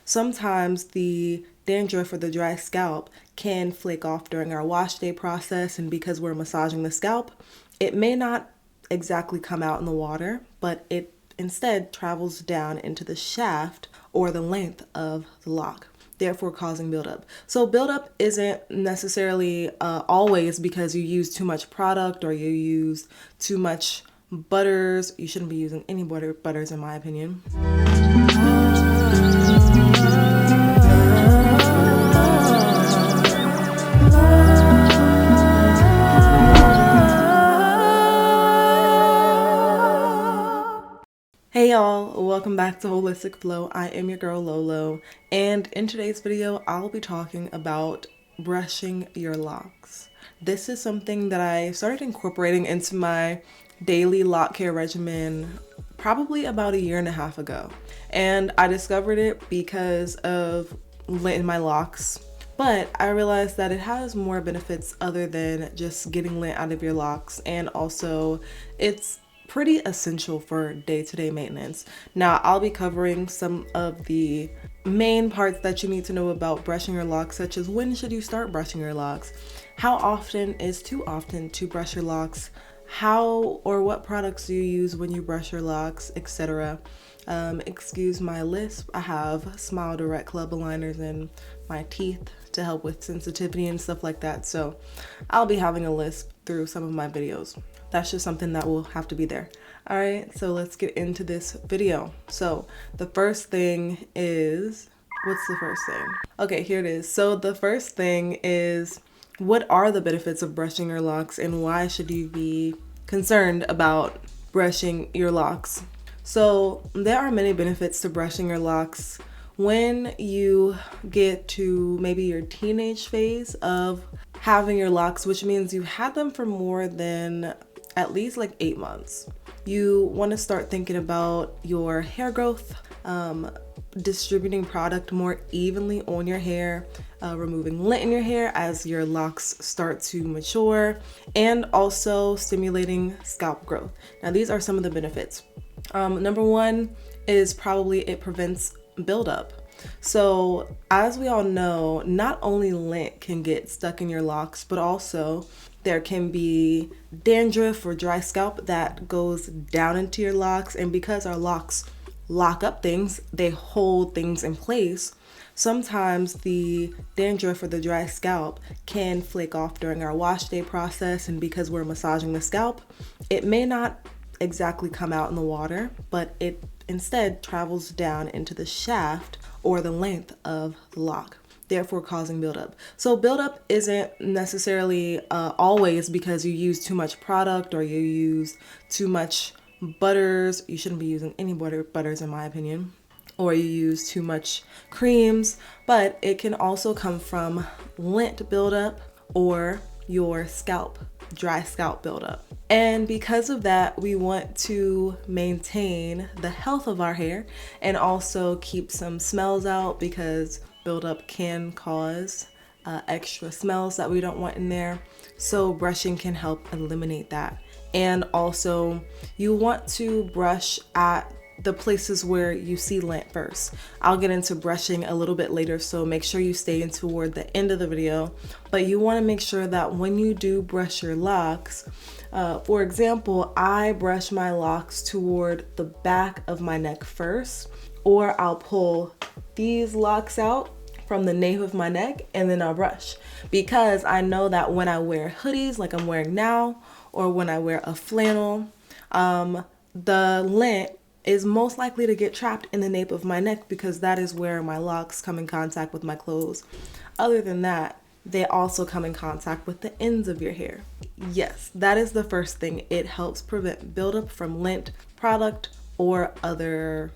Sometimes the dandruff or the dry scalp can flake off during our wash day process, and because we're massaging the scalp, it may not exactly come out in the water, but it instead travels down into the shaft or the length of the lock, therefore causing buildup. So buildup isn't necessarily always because you use too much product or you use too much butters. You shouldn't be using any butters in my opinion. Hey y'all, welcome back to Holistic Flow. I am your girl Lolo, and in today's video I'll be talking about brushing your locks. This is something that I started incorporating into my daily lock care regimen probably about a year and a half ago, and I discovered it because of lint in my locks. But I realized that it has more benefits other than just getting lint out of your locks, and also it's pretty essential for day-to-day maintenance. Now, I'll be covering some of the main parts that you need to know about brushing your locks, such as when should you start brushing your locks, how often is too often to brush your locks, how or what products do you use when you brush your locks, etc. Excuse my lisp, I have Smile Direct Club aligners in my teeth to help with sensitivity and stuff like that, so I'll be having a lisp through some of my videos. That's just something that will have to be there. All right, so let's get into this video. So the first thing is, what's the first thing? Okay, here it is. So the first thing is, what are the benefits of brushing your locks and why should you be concerned about brushing your locks? So there are many benefits to brushing your locks. When you get to maybe your teenage phase of having your locks, which means you've had them for more than at least like 8 months, you want to start thinking about your hair growth, distributing product more evenly on your hair, removing lint in your hair as your locks start to mature, and also stimulating scalp growth. Now, these are some of the benefits. Number one is probably it prevents buildup. So as we all know, not only lint can get stuck in your locks, but also there can be dandruff or dry scalp that goes down into your locks. And because our locks lock up things, they hold things in place. Sometimes the dandruff or the dry scalp can flake off during our wash day process. And because we're massaging the scalp, it may not exactly come out in the water, but it instead travels down into the shaft or the length of the lock, therefore causing buildup. So buildup isn't necessarily always because you use too much product or you use too much butters. You shouldn't be using any butters in my opinion, or you use too much creams, but it can also come from lint buildup or your scalp, dry scalp buildup. And because of that, we want to maintain the health of our hair and also keep some smells out, because buildup can cause extra smells that we don't want in there. So brushing can help eliminate that. And also you want to brush at the places where you see lint first. I'll get into brushing a little bit later, so make sure you stay in toward the end of the video. But you want to make sure that when you do brush your locks, for example, I brush my locks toward the back of my neck first, or I'll pull these locks out from the nape of my neck and then I'll brush, because I know that when I wear hoodies like I'm wearing now, or when I wear a flannel, the lint is most likely to get trapped in the nape of my neck, because that is where my locks come in contact with my clothes. Other than that, they also come in contact with the ends of your hair. Yes, that is the first thing. It helps prevent buildup from lint product or other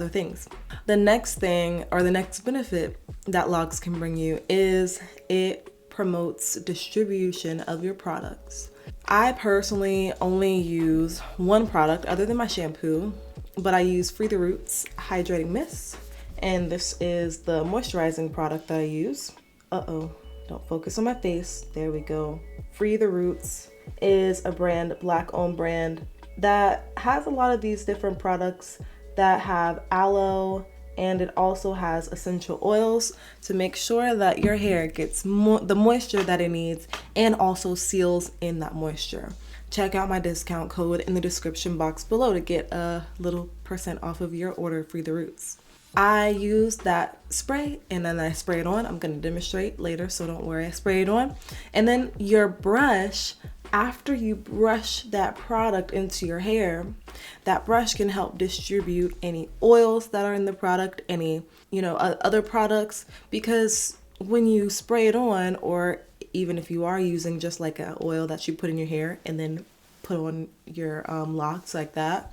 things. The next thing, or the next benefit that locks can bring you, is it promotes distribution of your products. I personally only use one product other than my shampoo, but I use Free the Roots Hydrating Mist, and this is the moisturizing product that I use. Don't focus on my face. There we go. Free the Roots is a brand, Black-owned brand, that has a lot of these different products that have aloe and it also has essential oils to make sure that your hair gets the moisture that it needs and also seals in that moisture. Check out my discount code in the description box below to get a little % off of your order for the roots. I use that spray and then I spray it on. I'm going to demonstrate later, so don't worry. I spray it on. And then your brush, after you brush that product into your hair, that brush can help distribute any oils that are in the product, any, other products, because when you spray it on, or even if you are using just like an oil that you put in your hair and then put on your locks like that,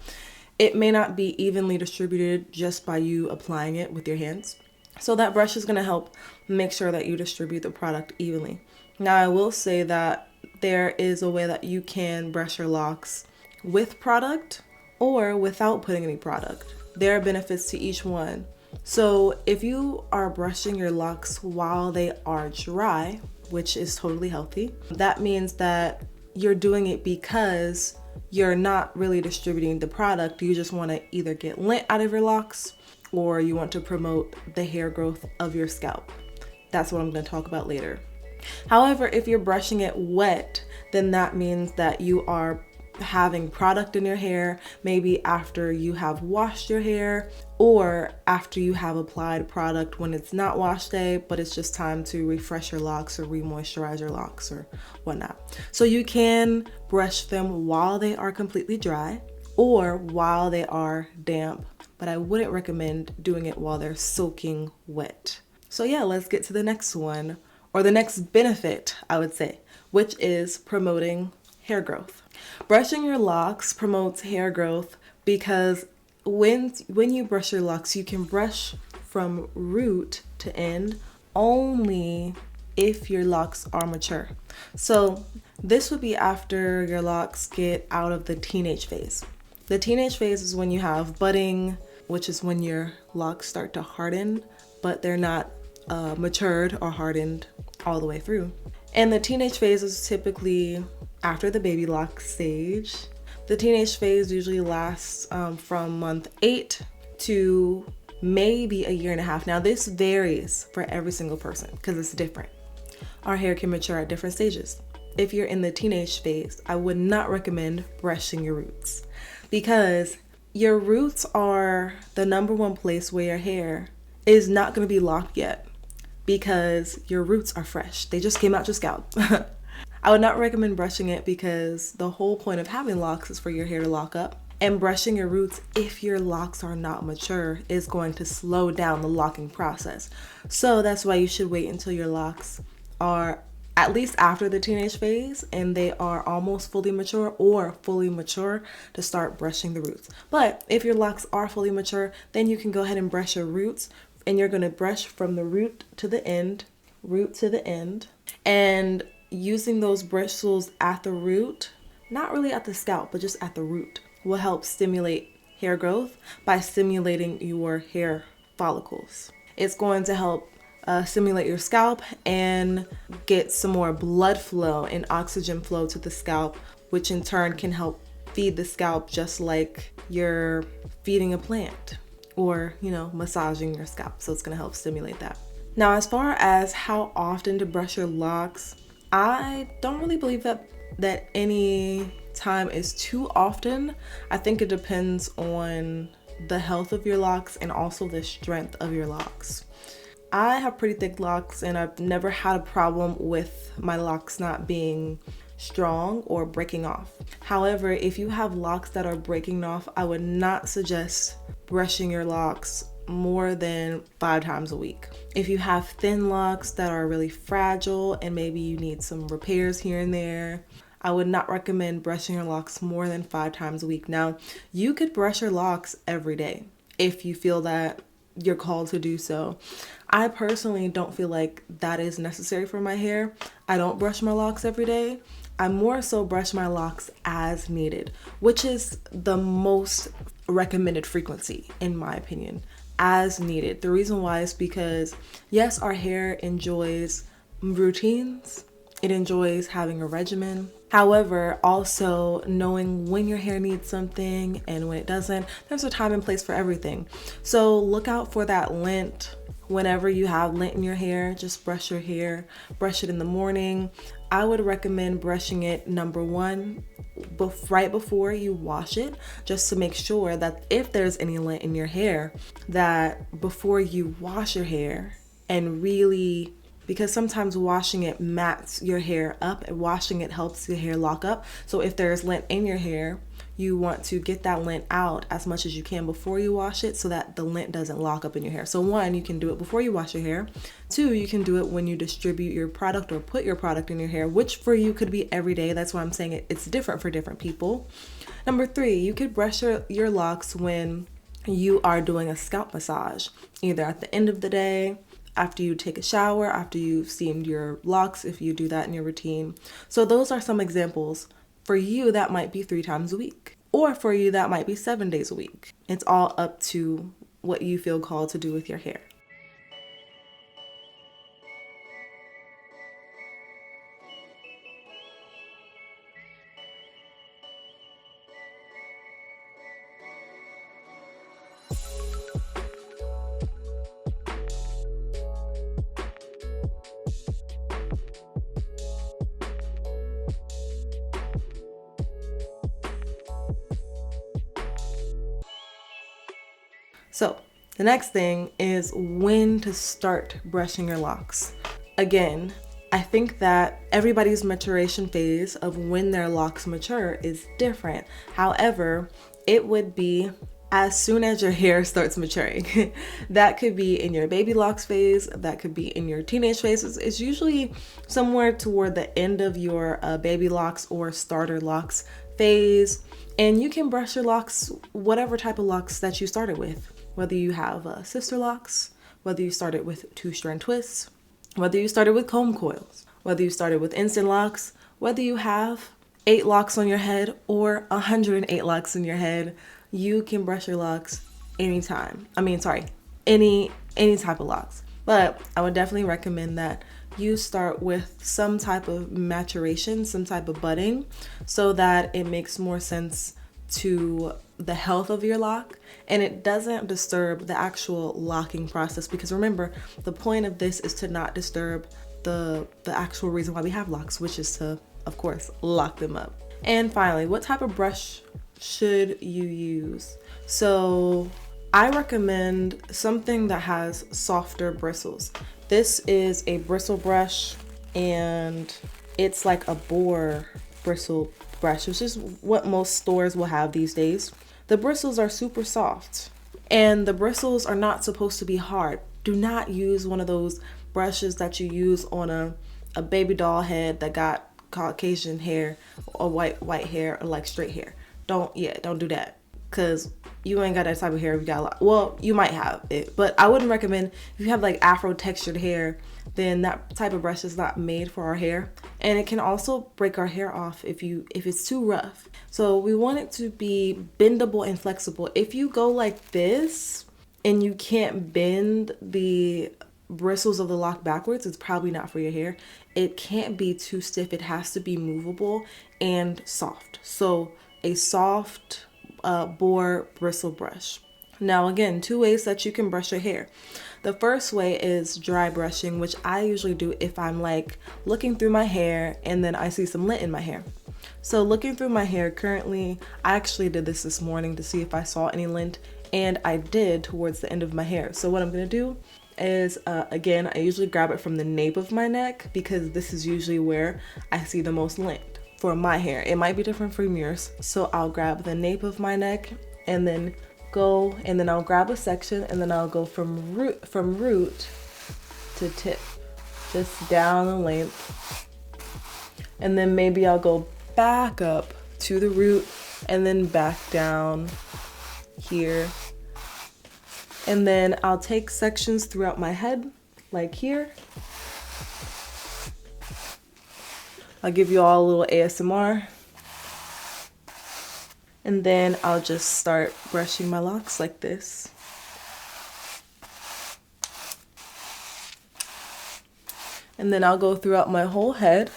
it may not be evenly distributed just by you applying it with your hands. So that brush is going to help make sure that you distribute the product evenly. Now, I will say that there is a way that you can brush your locks with product or without putting any product. There are benefits to each one. So if you are brushing your locks while they are dry, which is totally healthy, that means that you're doing it because you're not really distributing the product. You just want to either get lint out of your locks or you want to promote the hair growth of your scalp. That's what I'm going to talk about later. However, if you're brushing it wet, then that means that you are having product in your hair, maybe after you have washed your hair or after you have applied product when it's not wash day, but it's just time to refresh your locks or re-moisturize your locks or whatnot. So you can brush them while they are completely dry or while they are damp, but I wouldn't recommend doing it while they're soaking wet. So yeah, let's get to the next one, or the next benefit, I would say, which is promoting hair growth. Brushing your locks promotes hair growth because when you brush your locks, you can brush from root to end only if your locks are mature. So this would be after your locks get out of the teenage phase. The teenage phase is when you have budding, which is when your locks start to harden, but they're not matured or hardened all the way through. And the teenage phase is typically after the baby lock stage. The teenage phase usually lasts from month 8 to maybe a year and a half. Now this varies for every single person because it's different. Our hair can mature at different stages. If you're in the teenage phase, I would not recommend brushing your roots because your roots are the #1 place where your hair is not going to be locked yet because your roots are fresh. They just came out your scalp. I would not recommend brushing it because the whole point of having locks is for your hair to lock up. And brushing your roots, if your locks are not mature, is going to slow down the locking process. So that's why you should wait until your locks are at least after the teenage phase and they are almost fully mature or fully mature to start brushing the roots. But if your locks are fully mature, then you can go ahead and brush your roots, and you're going to brush from the root to the end, and using those bristles at the root, not really at the scalp, but just at the root, will help stimulate hair growth by stimulating your hair follicles. It's going to help stimulate your scalp and get some more blood flow and oxygen flow to the scalp, which in turn can help feed the scalp just like you're feeding a plant or, massaging your scalp. So it's going to help stimulate that. Now, as far as how often to brush your locks, I don't really believe that any time is too often. I think it depends on the health of your locks and also the strength of your locks. I have pretty thick locks and I've never had a problem with my locks not being strong or breaking off. However, if you have locks that are breaking off, I would not suggest brushing your locks more than 5 times a week. If you have thin locks that are really fragile and maybe you need some repairs here and there, I would not recommend brushing your locks more than 5 times a week. Now, you could brush your locks every day if you feel that you're called to do so. I personally don't feel like that is necessary for my hair. I don't brush my locks every day. I more so brush my locks as needed, which is the most recommended frequency in my opinion, as needed. The reason why is because yes, our hair enjoys routines. It enjoys having a regimen. However, also knowing when your hair needs something and when it doesn't, there's a time and place for everything. So look out for that lint. Whenever you have lint in your hair, just brush your hair, brush it in the morning. I would recommend brushing it, number one, right before you wash it, just to make sure that if there's any lint in your hair, that before you wash your hair and really, because sometimes washing it mats your hair up and washing it helps your hair lock up. So if there's lint in your hair, you want to get that lint out as much as you can before you wash it so that the lint doesn't lock up in your hair. So one, you can do it before you wash your hair. Two, you can do it when you distribute your product or put your product in your hair, which for you could be every day. That's why I'm saying it's different for different people. Number three, you could brush your locks when you are doing a scalp massage, either at the end of the day, after you take a shower, after you've steamed your locks, if you do that in your routine. So those are some examples. For you, that might be 3 times a week. Or for you, that might be 7 days a week. It's all up to what you feel called to do with your hair. So the next thing is when to start brushing your locks. Again, I think that everybody's maturation phase of when their locks mature is different. However, it would be as soon as your hair starts maturing. That could be in your baby locks phase, that could be in your teenage phase. It's usually somewhere toward the end of your baby locks or starter locks phase. And you can brush your locks, whatever type of locks that you started with. Whether you have sister locks, whether you started with 2-strand twists, whether you started with comb coils, whether you started with instant locks, whether you have 8 locks on your head or 108 locks in your head, you can brush your locks anytime. Any type of locks. But I would definitely recommend that you start with some type of maturation, some type of budding, so that it makes more sense to the health of your lock and it doesn't disturb the actual locking process, because remember, the point of this is to not disturb the actual reason why we have locks, which is to, of course, lock them up. And finally, what type of brush should you use? So I recommend something that has softer bristles. This is a bristle brush and it's like a boar bristle brush, which is what most stores will have these days. The bristles are super soft and the bristles are not supposed to be hard. Do not use one of those brushes that you use on a baby doll head that got Caucasian hair or white hair or like straight hair. Don't do that, because you ain't got that type of hair if you got a lot. Well, you might have it, but I wouldn't recommend. If you have like afro textured hair, then that type of brush is not made for our hair, and it can also break our hair off if it's too rough. So we want it to be bendable and flexible. If you go like this and you can't bend the bristles of the lock backwards, it's probably not for your hair. It can't be too stiff. It has to be movable and soft. So a soft boar bristle brush. Now again, 2 ways that you can brush your hair. The first way is dry brushing, which I usually do if I'm like looking through my hair and then I see some lint in my hair. So looking through my hair currently, I actually did this morning to see if I saw any lint, and I did towards the end of my hair. So what I'm gonna do is, again, I usually grab it from the nape of my neck, because this is usually where I see the most lint for my hair. It might be different from yours. So I'll grab the nape of my neck and then I'll grab a section and then I'll go from root to tip, just down the length. And then maybe I'll go back up to the root and then back down here. And then I'll take sections throughout my head, like here. I'll give you all a little ASMR. And then I'll just start brushing my locks like this. And then I'll go throughout my whole head.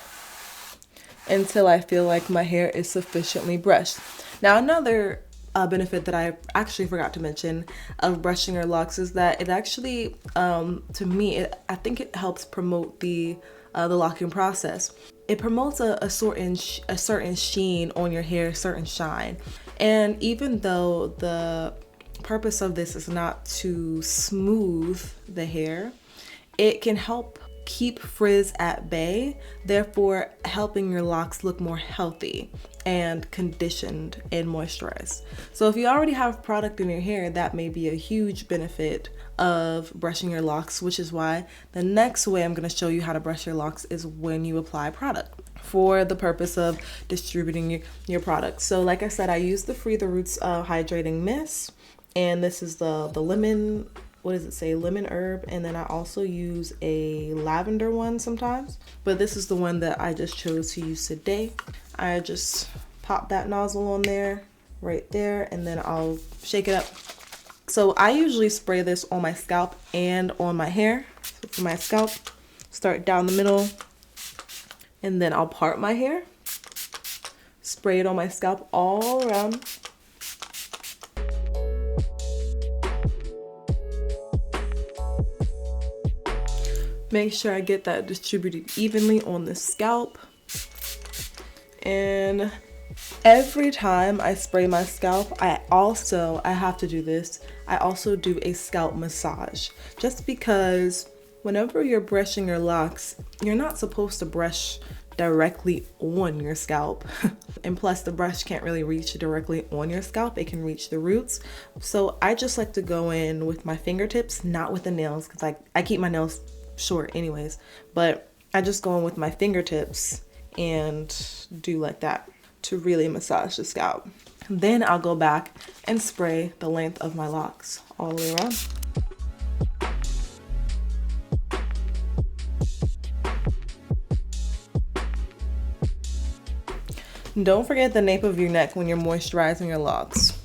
until I feel like my hair is sufficiently brushed. Now, another benefit that I actually forgot to mention of brushing your locks is that it actually, to me, I think it helps promote the locking process. It promotes a certain sheen on your hair, certain shine. And even though the purpose of this is not to smooth the hair, it can help keep frizz at bay, therefore helping your locks look more healthy and conditioned and moisturized. So if you already have product in your hair, that may be a huge benefit of brushing your locks, which is why the next way I'm going to show you how to brush your locks is when you apply product for the purpose of distributing your product. So like I said, I use the Free the Roots hydrating mist, and this is the lemon, what does it say, lemon herb, and then I also use a lavender one sometimes, but this is the one that I just chose to use today. I just pop that nozzle on there, right there, and then I'll shake it up. So I usually spray this on my scalp and on my hair. So for my scalp, start down the middle, and then I'll part my hair, spray it on my scalp all around. Make sure I get that distributed evenly on the scalp. And every time I spray my scalp, I have to do this. I also do a scalp massage, just because whenever you're brushing your locks, you're not supposed to brush directly on your scalp. And plus the brush can't really reach directly on your scalp. It can reach the roots. So I just like to go in with my fingertips, not with the nails, because I keep my nails short anyways, but I just go in with my fingertips and do like that to really massage the scalp. Then I'll go back and spray the length of my locks all the way around. Don't forget the nape of your neck when you're moisturizing your locks.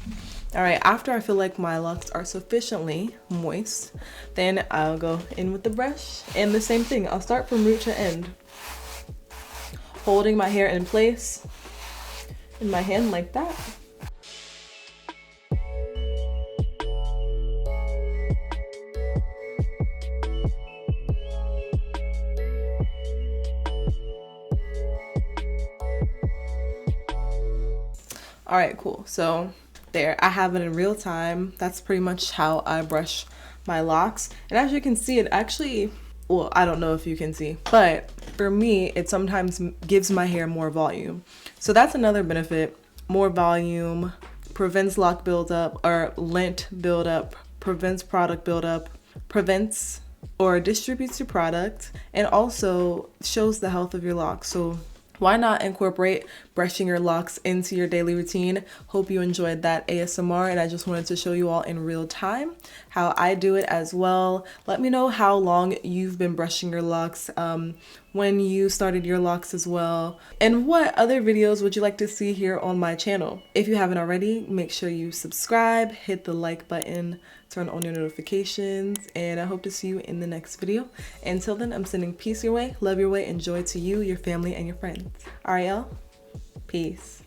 All right, after I feel like my locks are sufficiently moist, then I'll go in with the brush, and the same thing, I'll start from root to end, holding my hair in place in my hand like that. All right, cool. So there, I have it in real time. That's pretty much how I brush my locks. And as you can see, it actually, well, I don't know if you can see, but for me, it sometimes gives my hair more volume. So that's another benefit. More volume prevents lock buildup or lint buildup, prevents product buildup, prevents or distributes your product, and also shows the health of your locks. So why not incorporate brushing your locks into your daily routine? Hope you enjoyed that ASMR, and I just wanted to show you all in real time how I do it as well. Let me know how long you've been brushing your locks, when you started your locks as well, and what other videos would you like to see here on my channel. If you haven't already, make sure you subscribe, hit the like button, turn on your notifications, and I hope to see you in the next video. Until then, I'm sending peace your way, love your way, and joy to you, your family, and your friends. All right, y'all. Peace.